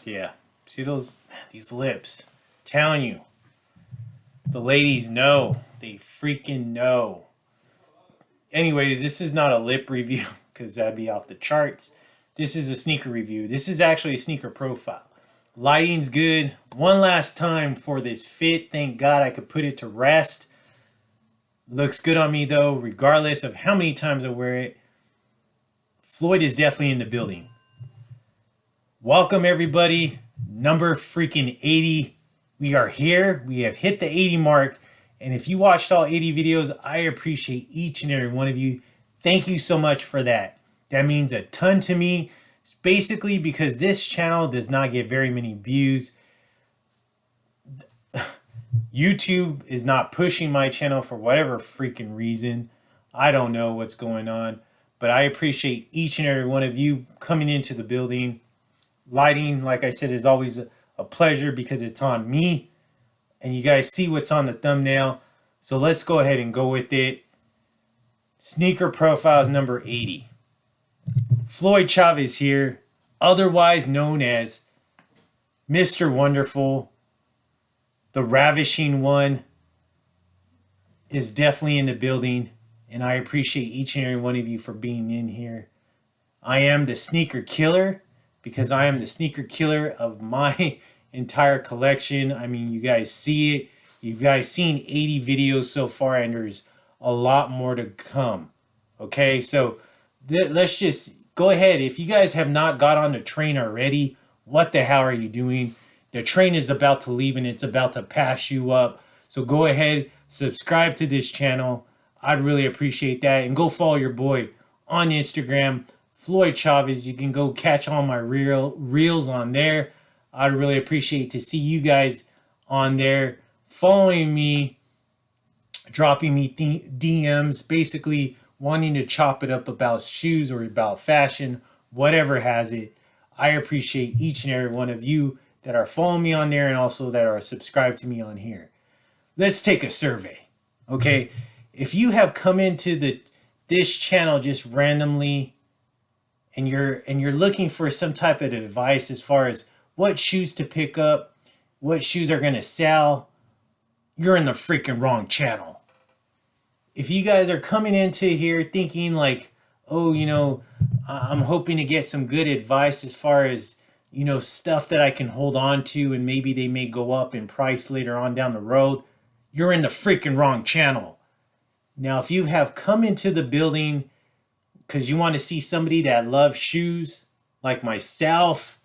Yeah. See these lips? Telling you. The ladies know. They freaking know. Anyways, this is not a lip review because that'd be off the charts. This is a sneaker review. This is actually a sneaker profile. Lighting's good. One last time for this fit. Thank God I could put it to rest. Looks good on me though, regardless of how many times I wear it. Floyd is definitely in the building. Welcome everybody. Number freaking 80. We are here. We have hit the 80 mark. And if you watched all 80 videos, I appreciate each and every one of you. Thank you so much for that. That means a ton to me. It's basically because this channel does not get very many views. YouTube is not pushing my channel for whatever freaking reason. I don't know what's going on. But I appreciate each and every one of you coming into the building. Lighting, like I said, is always a pleasure because it's on me. And you guys see what's on the thumbnail. So let's go ahead and go with it. Sneaker profiles number 80. Floyd Chavez here, otherwise known as Mr. Wonderful. The Ravishing One is definitely in the building. And I appreciate each and every one of you for being in here. I am the sneaker killer because I am the sneaker killer of my entire collection. I mean, you guys see it. You guys seen 80 videos so far, and there's a lot more to come. Okay, so let's just go ahead. If you guys have not got on the train already, what the hell are you doing? The train is about to leave and it's about to pass you up. So go ahead, subscribe to this channel. I'd really appreciate that. And go follow your boy on Instagram, Floyd Chavez. You can go catch all my reels on there. I'd really appreciate to see you guys on there following me, dropping me DMs, basically wanting to chop it up about shoes or about fashion, whatever has it. I appreciate each and every one of you that are following me on there and also that are subscribed to me on here. Let's take a survey. Okay, if you have come into this channel just randomly and you're looking for some type of advice as far as what shoes to pick up, what shoes are going to sell, you're in the freaking wrong channel. If you guys are coming into here thinking like, oh, you know, I'm hoping to get some good advice as far as, you know, stuff that I can hold on to and maybe they may go up in price later on down the road, you're in the freaking wrong channel. Now, if you have come into the building because you want to see somebody that loves shoes like myself,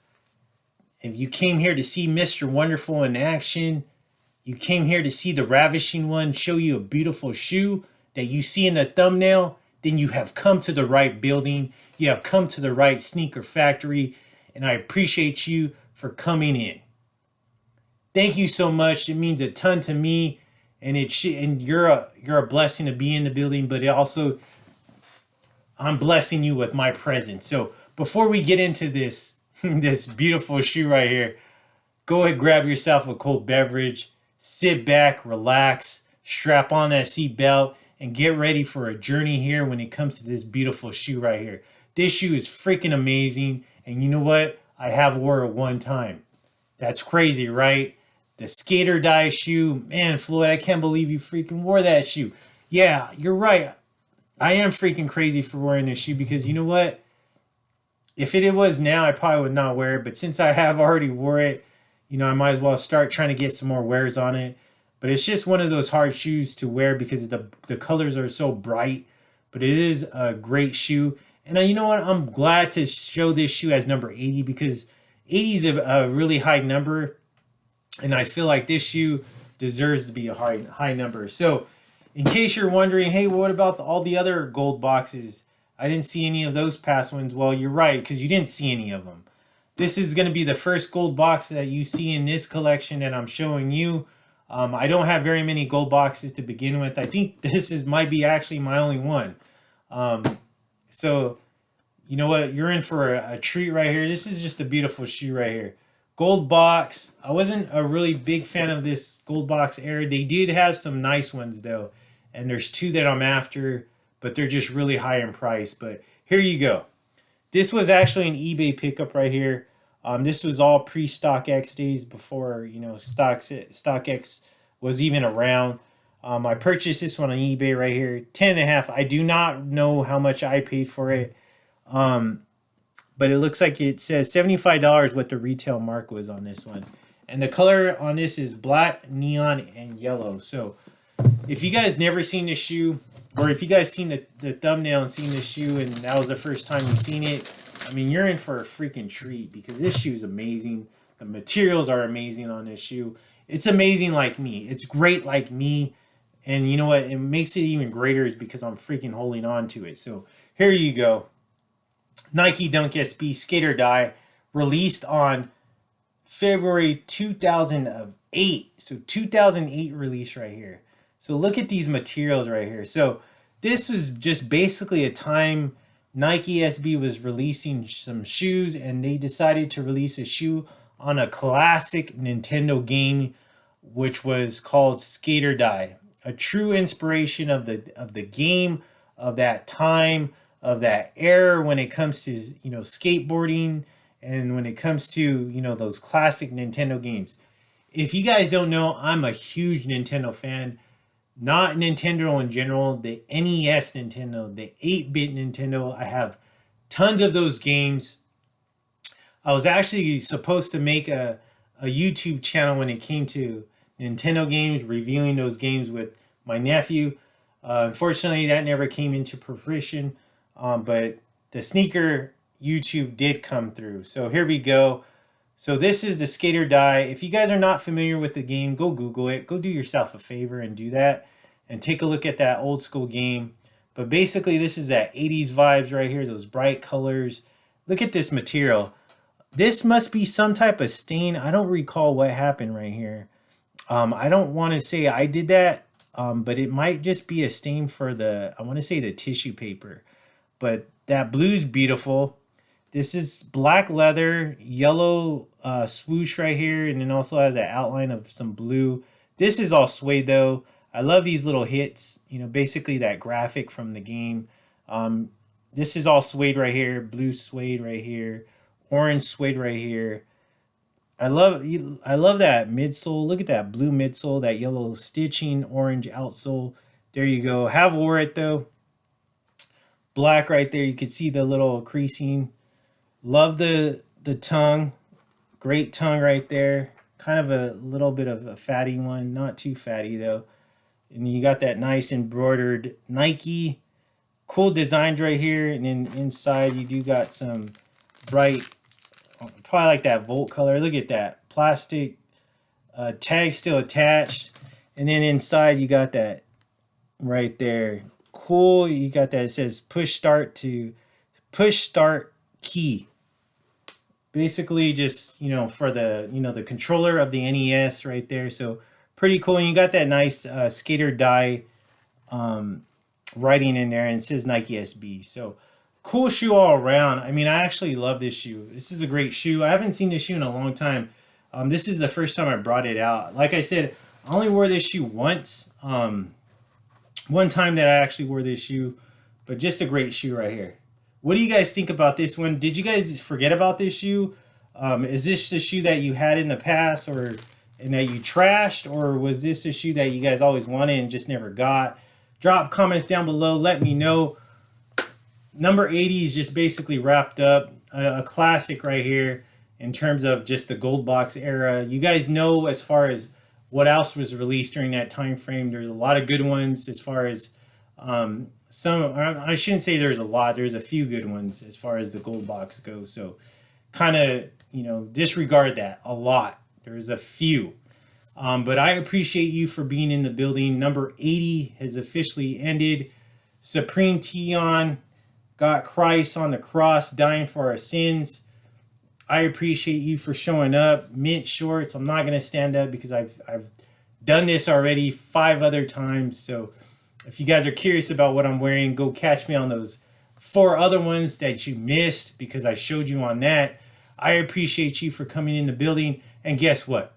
if you came here to see Mr. Wonderful in action, you came here to see the Ravishing One show you a beautiful shoe that you see in the thumbnail, then you have come to the right building. You have come to the right sneaker factory, and I appreciate you for coming in. Thank you so much. It means a ton to me, and you're a blessing to be in the building, but it also I'm blessing you with my presence. So before we get into this this beautiful shoe right here, go ahead, grab yourself a cold beverage, sit back, relax, strap on that seatbelt, and get ready for a journey here when it comes to this beautiful shoe right here. This shoe is freaking amazing, and you know what? I have wore it one time. That's crazy, right? The skater dye shoe. Man, Floyd, I can't believe you freaking wore that shoe. Yeah, you're right. I am freaking crazy for wearing this shoe because you know what? If it was now, I probably would not wear it. But since I have already wore it, you know, I might as well start trying to get some more wears on it. But it's just one of those hard shoes to wear because the colors are so bright. But it is a great shoe. And you know what? I'm glad to show this shoe as number 80 because 80 is a really high number. And I feel like this shoe deserves to be a high number. So in case you're wondering, hey, what about all the other gold boxes? I didn't see any of those past ones. Well, you're right, because you didn't see any of them. This is going to be the first gold box that you see in this collection that I'm showing you. I don't have very many gold boxes to begin with. I think might be actually my only one. So, you know what? You're in for a treat right here. This is just a beautiful shoe right here. Gold box. I wasn't a really big fan of this gold box era. They did have some nice ones, though. And there's two that I'm after, but they're just really high in price. But here you go. This was actually an eBay pickup right here. This was all pre-StockX days, before, you know, StockX was even around. I purchased this one on eBay right here, 10.5. I do not know how much I paid for it, but it looks like it says $75 what the retail mark was on this one. And the color on this is black, neon, and yellow. So if you guys never seen this shoe, or if you guys seen the thumbnail and seen this shoe and that was the first time you've seen it, I mean, you're in for a freaking treat, because this shoe is amazing. The materials are amazing on this shoe. It's amazing like me. It's great like me. And you know what? It makes it even greater is because I'm freaking holding on to it. So here you go. Nike Dunk SB Skate or Die, released on February 2008. So 2008 release right here. So look at these materials right here. So this was just basically a time Nike SB was releasing some shoes, and they decided to release a shoe on a classic Nintendo game, which was called Skate or Die. A true inspiration of the game, of that time, of that era when it comes to, you know, skateboarding, and when it comes to, you know, those classic Nintendo games. If you guys don't know, I'm a huge Nintendo fan. Not Nintendo in general, the NES Nintendo, the 8-bit Nintendo. I have tons of those games. I was actually supposed to make a YouTube channel when it came to Nintendo games, reviewing those games with my nephew. Unfortunately, that never came into fruition, but the sneaker YouTube did come through. So here we go. So this is the Skate or Die. If you guys are not familiar with the game, go Google it. Go do yourself a favor and do that, and take a look at that old school game. But basically, this is that 80s vibes right here, those bright colors. Look at this material. This must be some type of stain. I don't recall what happened right here. I don't want to say I did that, but it might just be a stain for I want to say the tissue paper. But that blue's beautiful. This is black leather, yellow swoosh right here, and then also has an outline of some blue. This is all suede though. I love these little hits, you know, basically that graphic from the game. This is all suede right here, blue suede right here, orange suede right here. I love that midsole. Look at that blue midsole, that yellow stitching, orange outsole. There you go. Have wore it though. Black right there. You can see the little creasing. Love the tongue. Great tongue right there. Kind of a little bit of a fatty one. Not too fatty though. And you got that nice embroidered Nike. Cool designs right here. And then inside you do got some bright, probably like that Volt color. Look at that. Plastic tag still attached. And then inside you got that right there. Cool. You got that. It says push start key. Basically just, you know, for the, you know, the controller of the NES right there. So pretty cool. And you got that nice Skate or Die writing in there, and it says Nike SB. So cool shoe all around. I mean, I actually love this shoe. This is a great shoe. I haven't seen this shoe in a long time. This is the first time I brought it out. Like I said, I only wore this shoe once. One time that I actually wore this shoe, but just a great shoe right here. What do you guys think about this one? Did you guys forget about this shoe? Is this the shoe that you had in the past, and that you trashed, or was this a shoe that you guys always wanted and just never got? Drop comments down below. Let me know. Number 80 is just basically wrapped up. A classic right here in terms of just the gold box era. You guys know, as far as what else was released during that time frame, there's a lot of good ones. As far as I shouldn't say there's a lot. There's a few good ones as far as the gold box goes. So kind of, you know, disregard that. A lot. There's a few. But I appreciate you for being in the building. Number 80 has officially ended. Supreme Tion got Christ on the cross, dying for our sins. I appreciate you for showing up. Mint shorts. I'm not going to stand up because I've done this already 5 other times. So if you guys are curious about what I'm wearing, go catch me on those 4 other ones that you missed because I showed you on that. I appreciate you for coming in the building. And guess what?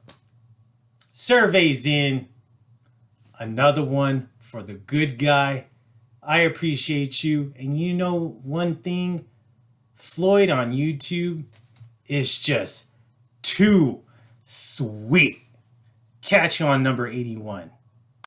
Survey's in. Another one for the good guy. I appreciate you. And you know one thing? Floyd on YouTube is just too sweet. Catch you on number 81.